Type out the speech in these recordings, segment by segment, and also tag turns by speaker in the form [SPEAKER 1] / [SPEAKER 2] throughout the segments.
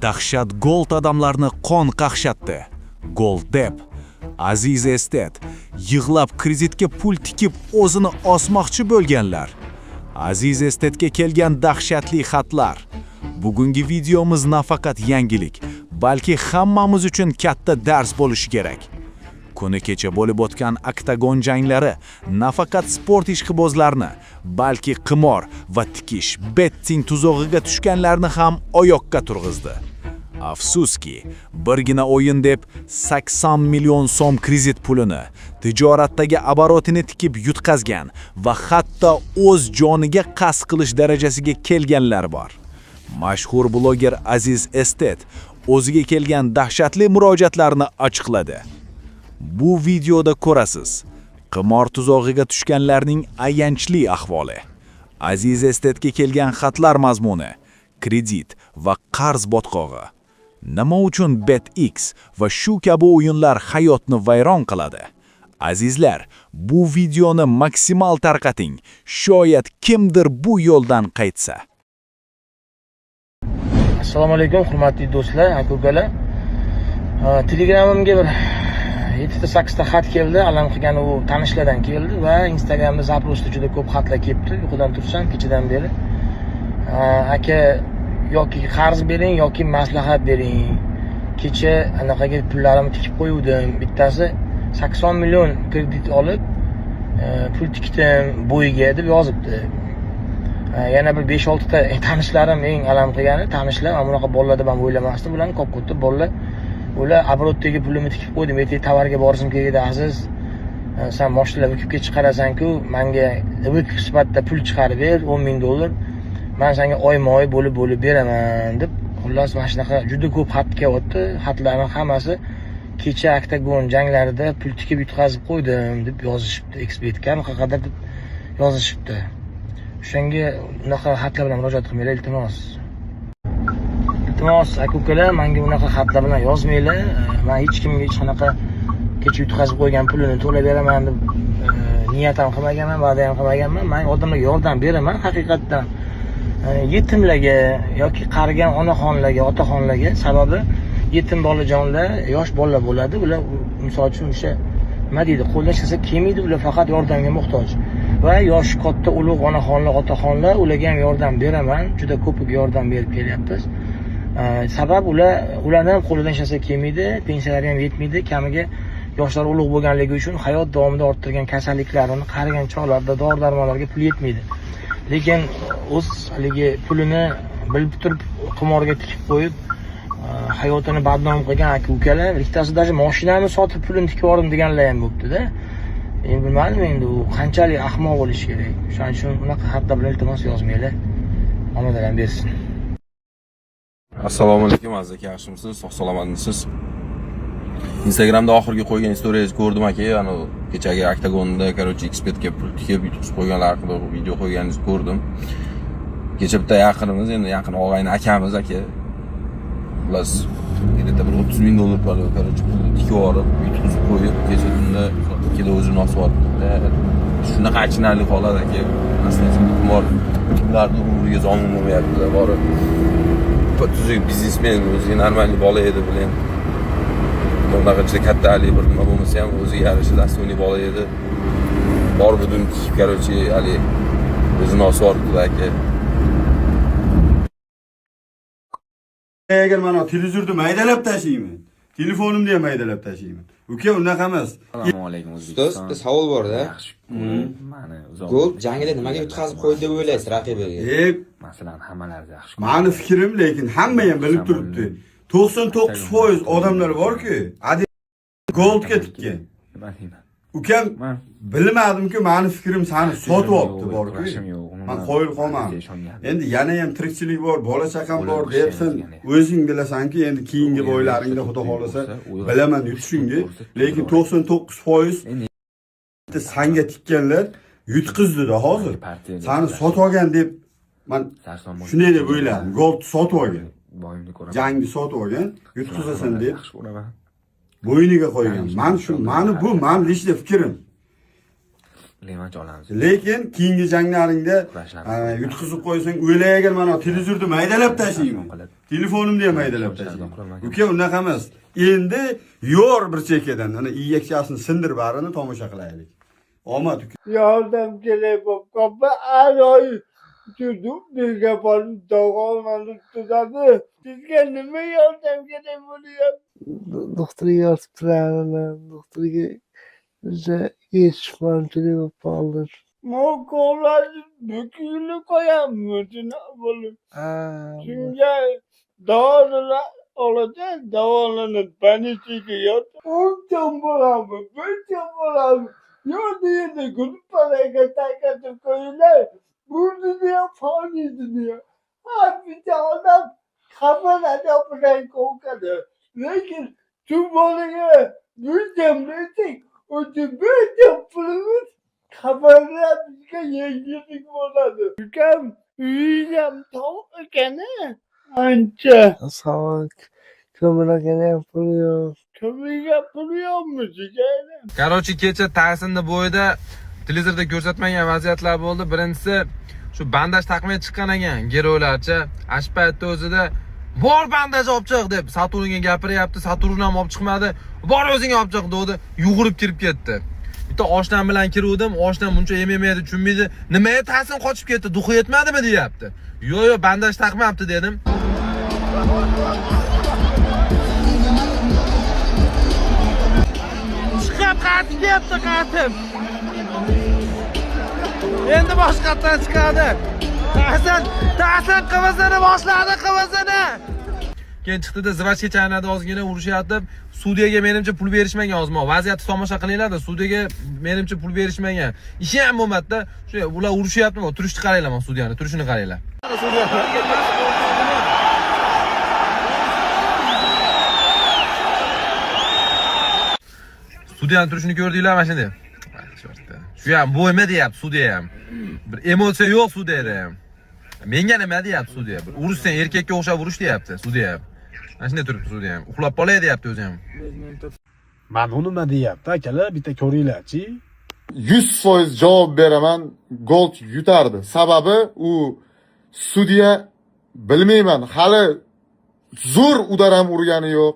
[SPEAKER 1] Dahshat Gold odamlarni qon qaqshatdi. Gold deb Aziz Estet yig'lab kreditga pul tikib o'zini osmoqchi bo'lganlar. Aziz Estetga kelgan dahshatli xatlar. Bugungi videomiz nafaqat yangilik, balki hammamiz uchun katta dars bo'lishi kerak. Kuni kecha bo'lib o'tgan oktagon janglari nafaqat sport ishqibozlarini, balki qimor va tikish, betting tuzog'iga tushganlarni ham oyoqqa turg'izdi. Afsuski, birgina o'yin deb 80 million so'm kredit pulini, tijoratdagi aborotini tikib yutqazgan va hatto o'z joniga qasd qilish darajasiga kelganlar bor. Mashhur bloger Aziz Estet o'ziga kelgan dahshatli murojaatlarni ochiqladi. Bu videoda ko'rasiz. Qimor tuzog'iga tushganlarning ayanchli ahvoli. Aziz Estetga kelgan xatlar mazmuni, kredit va qarz botqog'i. Nima uchun BetX va shu kabi o'yinlar hayotni vayron qiladi? Azizlar, bu videoni maksimal tarqating. Shoyat kimdir bu yo'ldan qaytsa.
[SPEAKER 2] Assalomu alaykum, hurmatli do'stlar, aka-ukalar. Telegramimga bir 7-8 ta xat keldi, alam qilgan u tanishlardan keldi va Instagramda zaprosda juda ko'p xatlar kelibdi. Uyqudan tursam kechadan beri. Aka, yoki qarz bering yoki maslahat bering. Kecha anaqaga pullarimni tikib qo'yuvdim. Bittasi 80 million kredit olib, pul tikdim bo'yiga deb yozibdi. Yana bir 5-6 ta tanishlarim eng alam qilgani, tanishlar, mana bunaqa bolalar deb ham o'ylamasdim. Bularni ko'p-ko'p bolalar ular abrotdagi pulimni tikib qo'ydim. Ertaga tovarga borishim kerak edi, Aziz. Sen mashinalar o'kibga chiqarasan-ku, menga o'kib sifatida pul chiqarib ber, 10 ming dollar. Men senga oyma-oy bo'lib beraman deb, xullas mana shunaqa juda ko'p xat kelyapti. Xatlarning hammasi kecha oktagon janglarida pul tikib yutqazib qo'ydim deb yozishibdi. Ekspertga qadar deb yozishibdi. O'shanga unaqa xatlar bilan murojaat qilmanglar, iltimos. Iltimos, aka-ukalar, menga unaqa xatlar bilan yozmanglar. Men hech kimga hech qanaqa kecha yutqazib qo'ygan pulini to'lab beraman deb niyat ham qilmaganman, va'da ham qilmaganman. Men odamlarga yordam beraman haqiqatdan. Yetimlarga yoki qarigan onaxonlarga, otaxonlarga, sababi yetim bolajonlar, yosh bolalar bo'ladi. Ular misol uchun o'sha nima deydi, qo'ldan chiqsa kelmaydi, ular faqat yordamga muhtoj. Va yoshi katta ulug' onaxonlar, otaxonlar, ularga ham yordam beraman. Juda ko'piga yordam berib kelyapmiz. Sabab ularning ham qo'lidan chiqsa kelmaydi, pensiyalari ham yetmaydi, kamiga yoshlar ulug' bo'lganligi uchun hayot davomida orttirgan kasalliklarini qarigan chog'larda dori-darmonlarga pul yetmaydi. Lekin o'z haligi pulini bilib turib qimorga tikib qo'yib, hayotini badnom qilgan aka-ukalar, ikkitasi даже mashinani sotib pulini tikib oldim deganlar ham bo'libdi-da. Endi bilmadim endi u qanchalik ahmoq bo'lishi kerak. Shuning uchun unaqa xatlar bilan iltimos yozmanglar. Omadlar bersin.
[SPEAKER 3] Assalomu alaykum, aziz aka, yaxshimisiz? Sog'-salomatmisiz? Instagramda oxirgi qo'ygan stories ko'rdim aka, ana kechagi oktagonda, короче, ekspertga pul tikib yutqizib qo'yganlar haqida video qo'yganingizni ko'rdim. Kecha bitta yaqinimiz, endi yaqin og'ayni akamiz aka. Plus yerda bir 30 ming dollar pul, короче, pul tikib olib, yutqizib qo'yib, kecha tunda ikkida o'zini osib oldi. Shunaqa achinarli holat aka. Aslida qimor ularni umriga zomin bo'lmayapti, borib. Tuzuk biznesmen, o'ziga normal bola edi bilan. Bunaqa juda katta ali bir nima bo'lmasa ham o'ziga yarasha dasturli bola edi. Bor budun tikib, короче, ali o'zini osib oldi aka.
[SPEAKER 4] Agar mana televizorni maydalab tashlayman, telefonimni ham maydalab tashlayman. Uka, unaqa emas.
[SPEAKER 5] Assalomu alaykum
[SPEAKER 6] Ustoz, bir savol bor-da.
[SPEAKER 5] Yaxshi. Mani
[SPEAKER 6] Gold jangida nimaga yutqazib qo'ydi deb o'ylaysiz raqibiga?
[SPEAKER 5] Masalan, hammalari yaxshi.
[SPEAKER 4] Mani fikrim, lekin hamma ham bilib turibdi. 99% odamlar bor-ku, Goldga tikkan.
[SPEAKER 5] Nima deyman?
[SPEAKER 4] Ukam, bilmadim-ku, mani fikrim seni sotib olibdi bor-ku. Men qo'yil qolmadim. Endi yana ham tirikchilik bor, bola chaqam bor debsan, o'zing bilasan-ki, endi keyingi bo'ylaringda xudo xolasa bilaman yutishingni, lekin 99% senga tikkanlar yutqizdi-da hozir. Seni sotib olgan deb men shunday deb o'yladim. Gold sotib olgan.
[SPEAKER 5] Boyimni ko'raman.
[SPEAKER 4] Jangni sotib olgan, yutqizasan deb bo'yniga qo'ygan. Men shu, meni bu lishda fikrim.
[SPEAKER 5] revanch olamiz.
[SPEAKER 4] Lekin keyingi janglaringda yutqizib qo'ysang, o'ylayagan mana televizorda maydalab tashlayman. Telefonimda ham maydalab tashlayman. Uka, unaqa emas. Endi yor bir chekkadan ana iyaksasini sindirib barini tomosha qilaylik. Omad uka.
[SPEAKER 7] Yordam kerak bo'lib qolsa, har oy tutib bizga borib davolanib turadi. Sizga nima yordam kerak bo'lyapti? Doktorga yotib turaman, doktorga biza yetishmovchilik bo'lib qoldi. Men qo'llarni bukilib qo'yamman, shunaqa bo'lib. Shunga dorilar oladi, davolanib banisiga yotib, 10 kun bo'ladi, 5 kun bo'ladi. Yo'q endi gruppalarga tarqatib qo'yinglar. Bu dunyo foniy dunyo. Har bitta odam xabarlar bilan qo'rqadi. Lekin shu bolaga yordam bersak, o'sha bitta pulimiz xabarlar bizga yengillik bo'ladi. Ukam uyam to'q ekan-a? Ancha. Sog'. Ko'miraga ham pul yo'q. Ko'miraga pul yo'qmi sigayni?
[SPEAKER 3] Короче, kecha Taysinning bo'yida televizorda ko'rsatmagan vaziyatlar bo'ldi. Birinchisi shu bandaj taqmay chiqqan ekan, geroylarcha. Ash paytda o'zida bor bandaj olib chiq deb Saturnga gapiryapti. Saturn ham olib chiqmadi. Bor o'zing olib chiq dedi. Yugurib kirib ketdi. Bitta oshnam bilan kiruvdim. Oshnam buncha yemaydi, tushunmaydi. Nimaga Taysin qochib ketdi? Duxi yetmadimi deyapti. Yo'q, bandaj taqmayapti dedim.
[SPEAKER 8] Qaytib ketdi, qaytib. Endi boshqatdan chiqadi. Taysin qivizini boshladi, qivizini.
[SPEAKER 3] Keyin chiqdi-da zvachga chaynadi, ozgina urushyapti. Sudyaga menimcha pul berishmagan ozmo. Vaziyatni tomosha qilinglar-da, sudyaga menimcha pul berishmagan. Ishi ham bo'lmadi-da. Shu ular urushyaptimi? Turishni qaranglar, men sudyani, turishini qaranglar. Sudyani turishini ko'rdinglar mana shunday. Shu ham bo'yma deyapti sudya ham. Bir emotsiya yo'q sudyada ham. Menga nima deyapti sudya? Bir urushsan erkakka o'xshab urush deyapti sudya ham. Mana shunday turibdi sudya ham. Uxlab qolay deyapti o'zi ham.
[SPEAKER 9] Mana nima deyapti akalar, bitta ko'ringlar-chi.
[SPEAKER 10] 100% javob beraman, Gold yutardi. Sababi u sudya bilmayman, hali zo'r udar ham urgani yo'q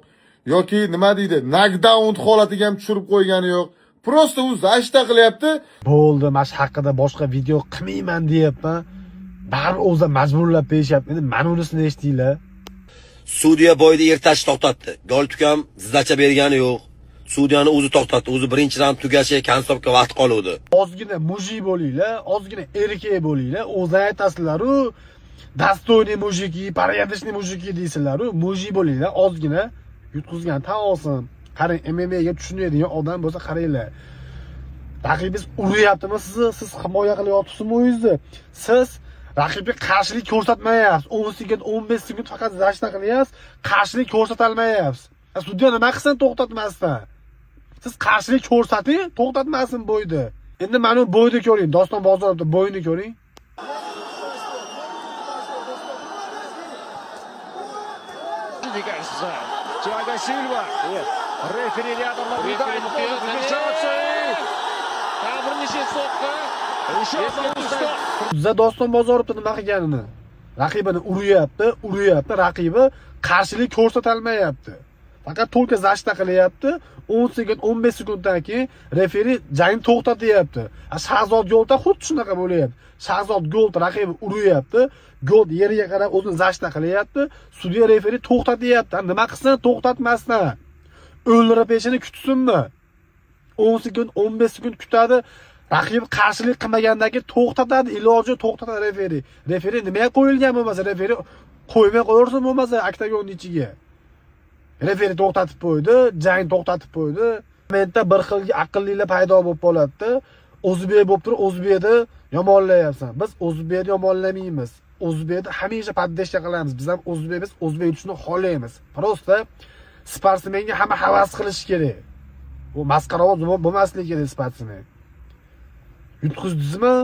[SPEAKER 10] yoki nima deydi, knockdown holatiga ham tushirib qo'ygani yo'q. Prosta u zashta qilyapti.
[SPEAKER 9] Bo'ldi, mana shu haqida boshqa video qilmayman deyapman. Bari o'zi majburlab berishyapti. Endi mana unisini eshitinglar.
[SPEAKER 11] Sudya bo'yida ertash to'xtatdi. Goltukam zizlacha bergani yo'q. Sudyani o'zi to'xtatdi. O'zi birinchi raund tugashi konstopga vaqt qoluvdi.
[SPEAKER 9] Ozgina mujik bo'linglar, ozgina erkak bo'linglar. O'zi aytasizlar-ku, dostoyniy mujiki, порядочный mujiki deysizlar-ku, mujik bo'linglar, ozgina yutqizgan tan olsin. Qarang, MMA ga tushunadigan odam bo'lsa qaranglar. Raqibingiz uryaptimi siz himoya qilyapsizmi o'zingizni? Siz raqibga qarshilik ko'rsatmayapsiz. 10 sekund, 15 sekund faqat zashta qilyapsiz, qarshilik ko'rsata olmayapsiz. Sudya nima qilsin to'xtatmasdan? Siz qarshilik ko'rsating, to'xtatmasin bo'yda. Endi mana bu bo'yda ko'ring, Doston bozorovda bo'yini ko'ring.
[SPEAKER 8] Thiago Silva. Referi rядом наблюдает.
[SPEAKER 9] Biza Doston bozorovda nima qilganini? Raqibini uryapti, raqibi qarshilik ko'rsata olmayapti. Faqat to'lka zashta qilyapti. 10 sekund, 15 sekunddan keyin referi jangni to'xtatyapti. Shahzod Goldda xuddi shunaqa bo'lyapti. Shahzod Gold raqibi uryapti, Gold yerga qarab o'zini zashta qilyapti. Sudya referi to'xtatyapti. Nima qilsin to'xtatmasdan? O'ldirib peshini kutsinmi? 10 sekund, 15 sekund kutadi. Raqib qarshilik qilmagandan keyin to'xtatadi, iloji to'xtatadi referi. Referi nimaga qo'yilgan bo'lmasa, referi qo'ymay qo'yarsa bo'lmasa oktagon ichiga. Referi to'xtatib qo'ydi, jang to'xtatib qo'ydi. Mentda bir xil aqllilar paydo bo'lib qoladi. O'zbek bo'lib turib, O'zbekni yomonlayapsan. Biz O'zbekni yomonlamaymiz. O'zbekni hamisha paddeshga qilamiz. Biz ham O'zbekmiz, O'zbek uchun xohlaymiz. Prosta sportsmenga hamma havas qilish kerak. Bu masqaravoz bo'lmasligi kerak sportsmen. Yutqizdingizmi?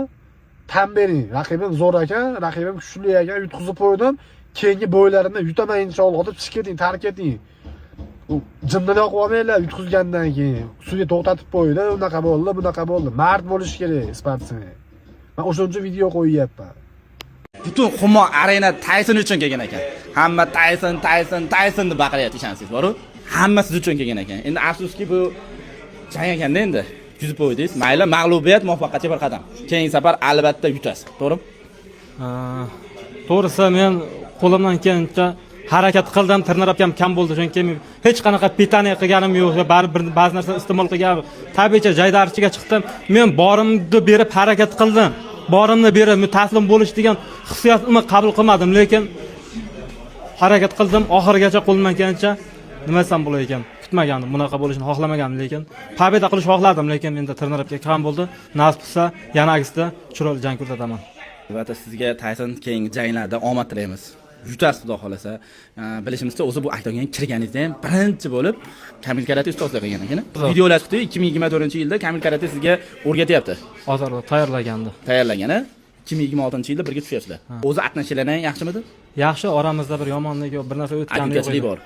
[SPEAKER 9] Tan bering. Raqibim zo'r ekan, raqibim kuchli ekan, yutqizib qo'ydim. Keyingi bo'ylarimni yutaman inshaalloh, deb chiqib keting, tark eting. Jimdan yoqib olmanglar yutqizgandan keyin. Sudya to'xtatib qo'ydi, unaqa bo'ldi, bunaqa bo'ldi. Mard bo'lish kerak sportchining. Men o'sha uchun video qo'yyapman.
[SPEAKER 12] Butun Humo Arena Tyson uchun kelgan ekan. Hamma Tyson deb baqiryapti, ishonsangiz bor-ku. Hamma siz uchun kelgan ekan. Endi afsuski bu jang ekanda endi. Yuzib qo'ydingiz. Mayli, mag'lubiyat muvaffaqiyatga bir qadam. Keyingi safar albatta yutasiz, to'g'rimi?
[SPEAKER 13] To'g'risi men qo'limdan kelgancha harakat qildim, tirnarab kam bo'ldi, chunki hech qanaqa pitaniya qilganim yo'q, baribir ba'zi narsa iste'mol qilganim. Tabiiyki jaydarchiga chiqdim. Men borimni berib harakat qildim. Borimni berib taslim bo'lish degan hissiyatni qabul qilmadim, lekin harakat qildim, oxirigacha qo'limdan kelgancha nima desam bo'lar ekan. Kutmagandim, bunaqa bo'lishini xohlamagandim, lekin pobeda qilish xohladim, lekin endi tirnarabga kam bo'ldi. Nasib qilsa, yana agisda chiroyli jang ko'rsataman.
[SPEAKER 12] Albatta sizga Tyson keyingi janglarda omad tilaymiz. Yutasiz xudo xolasa. Bilishimizcha o'zi bu oktagonga kirganingizda ham birinchi bo'lib Kamil karate ustozlik qilgan ekan. Videolar chiqdi 2024-yilda Kamil karate sizga o'rgatyapti.
[SPEAKER 13] Hozir tayyorlagandi.
[SPEAKER 12] Tayyorlagani 2026-yilda birga tushyapsizlar. O'zi atnashinglar yaxshimidi?
[SPEAKER 13] Yaxshi, oramizda bir yomonlik yo'q, bir narsa o'tgani yo'q.
[SPEAKER 12] Aka-ukachilik bor.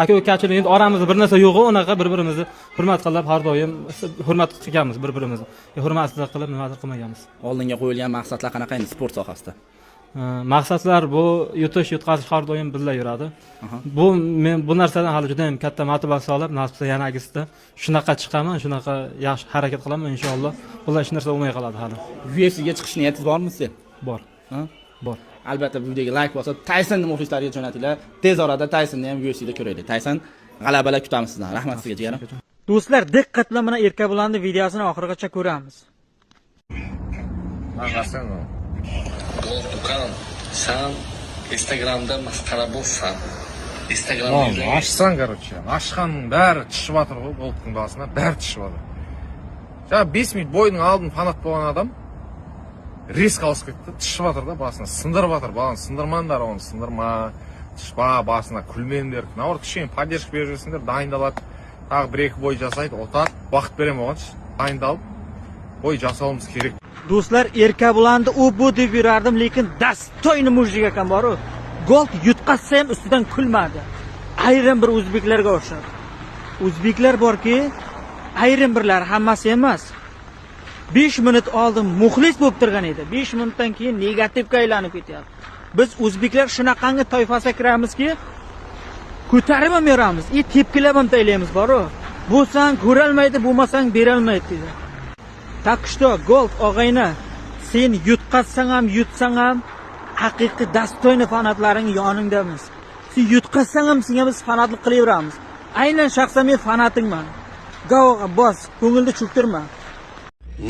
[SPEAKER 13] Aka-ukachilik, endi oramizda bir narsa yo'q, unaqa bir-birimizni hurmat qilib, har doim hurmat qilganmiz bir-birimizni. Hurmatsizlik qilib nimadir qilmaganmiz.
[SPEAKER 12] Oldinga qo'yilgan maqsadlar qanaqa endi sport sohasida?
[SPEAKER 13] Maqsadlar bu yutish, yutqazish har doim birga yuradi. Men bu narsadan hali juda ham katta motivatsiya olib, nasibda yana agisda shunaqa chiqaman, shunaqa yaxshi harakat qilaman inshaalloh. Bular hech narsa bo'lmay qoladi hali.
[SPEAKER 12] UFC'ga chiqish niyatingiz bormi sizga?
[SPEAKER 13] Bor. Bor.
[SPEAKER 12] Albatta bu videoga like bosib, Tyson muxlislariga jo'natinglar. Tez orada Tysonni ham UFC'da ko'raylik. Tyson g'alabalar kutamiz sizdan. Rahmat sizga jigarim.
[SPEAKER 14] Do'stlar, diqqat bilan mana Erkabulandi videosini oxirigacha ko'ramiz.
[SPEAKER 15] Do'kan, sen Instagramda masxara bo'lsan. Instagramda
[SPEAKER 9] Ашсан, короче. Ашқанның бәрі тышып жатыр ғой, голдтың басына, бәрі тышып жатыр. Жаңа 5 минут бойдың алдын фанат болған адам риск алып кетті, тышып жатыр да басына, сындырып жатыр, баланы сындырмаңдар, оны сындырма, тышпа басына, күлмеңдер. Наоборот, кішкене поддержка беріп жүрсіңдер, дайындалады. Тағы 1-2 бой жасайды, отады, уақыт берем оған, дайындалып, бой жасауымыз керек.
[SPEAKER 14] Do'stlar, Erkabulandi u bu deb yurardim, lekin dastoyni mujik ekan bor-ku. Gold yutqazsa ham ustidan kulmadi. Ayrim bir o'zbeklarga o'xshadi. O'zbeklar borki, ayrim birlar hammasi emas. 5 minut oldin muxlis bo'lib turgan edi. 5 minutdan keyin negativga aylanib ketyapti. Biz o'zbeklar shunaqangi toifasiga kiramizki, ko'tarib ham yuramiz, tepkilab ham taylaymiz bor-ku. Bo'lsang ko'rolmaydi, bo'lmasang berolmaydi dedi. Так что, Gold og'ayni, sen yutqazsang ham, yutsang ham haqiqiy dastoyni fanatlaring yoningdamiz. Sen yutqazsang ham senga biz fanatlik qilaveramiz. Aynan shaxsan men fanatingman. Gavoga bos, ko'ngilni cho'ktirma.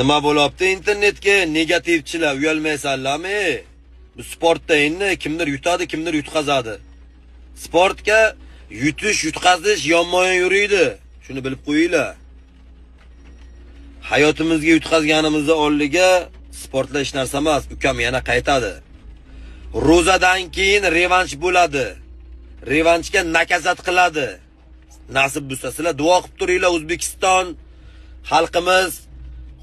[SPEAKER 11] Nima bo'lyapti internetga negativchilar uyalmaysanlarmi? Bu sportda endi kimdir yutadi, kimdir yutqazadi. Sportga yutish, yutqazish yonma-yon yuriydi. Shuni bilib qo'yinglar. Hayotimizga yutqazganimizni oldiga sportlar hech narsa emas, ukam yana qaytadi. Ro'zadan keyin revansh bo'ladi. Revanshga nakazat qiladi. Nasib bo'lsa sizlar duo qilib turinglar O'zbekiston xalqimiz,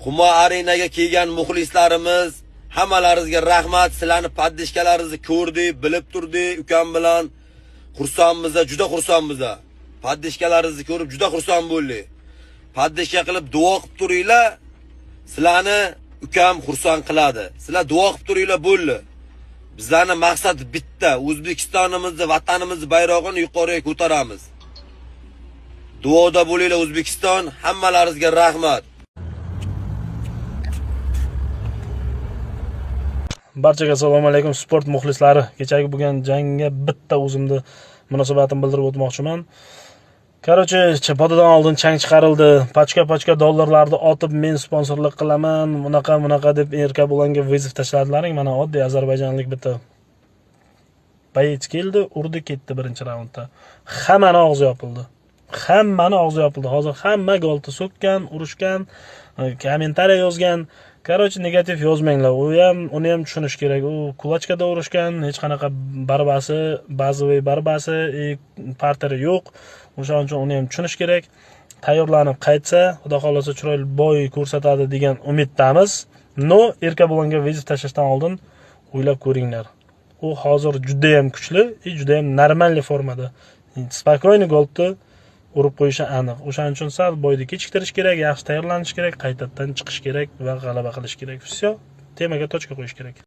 [SPEAKER 11] Humo Arenaga kelgan muxlislarimiz, hammalaringizga rahmat. Sizlarni paddishkalaringizni ko'rdik, bilib turdik ukam bilan. Xursandmiz, juda xursandmiz. Paddishkalaringizni ko'rib juda xursand bo'ldik. Paddishka qilib duo qilib turinglar. Sizlarni ukam xursand qiladi. Sizlar duo qilib turinglar bo'ldi. Bizlarning maqsad bitta, O'zbekistonimizni, vatanimizni bayrog'ini yuqoriga ko'taramiz. Duoda bo'linglar O'zbekiston, hammalaringizga rahmat.
[SPEAKER 16] Barchaga assalomu alaykum sport muxlislari. Kechagi bo'lgan jangga bitta o'zimni munosabatimni bildirib o'tmoqchiman. Короче, chapodadan oldin chang chiqarildi. Pachka dollarlarni otib men sponsorlik qilaman, bunaqa deb Erkabulanga viziv tashladilaring. Mana oddiy ozarbayjonlik bitta payt keldi, urdi ketdi birinchi raundda. Hammani og'zi yopildi. Hozir hamma golni so'kkan, urushgan, kommentariya yozgan. Короче, negativ yozmanglar. Uni ham tushunish kerak. U kulachkada urushgan, hech qanaqa barbasi, parteri yo'q. O'shaning uchun uni ham tushunish kerak. Tayyorlanib qaytsa, xudo xolasa chiroyli boy ko'rsatadi degan umiddamiz. Erkabulanga viziv tashlashdan oldin o'ylab ko'ringlar. U hozir juda ham kuchli, juda ham normalniy formada. Spokойный golni urib qo'yishi aniq. O'shaning uchun sal boyni kechiktirish kerak, yaxshi tayyorlanish kerak, qaytadan chiqish kerak va g'alaba qilish kerak. Все, temaga точка qo'yish kerak.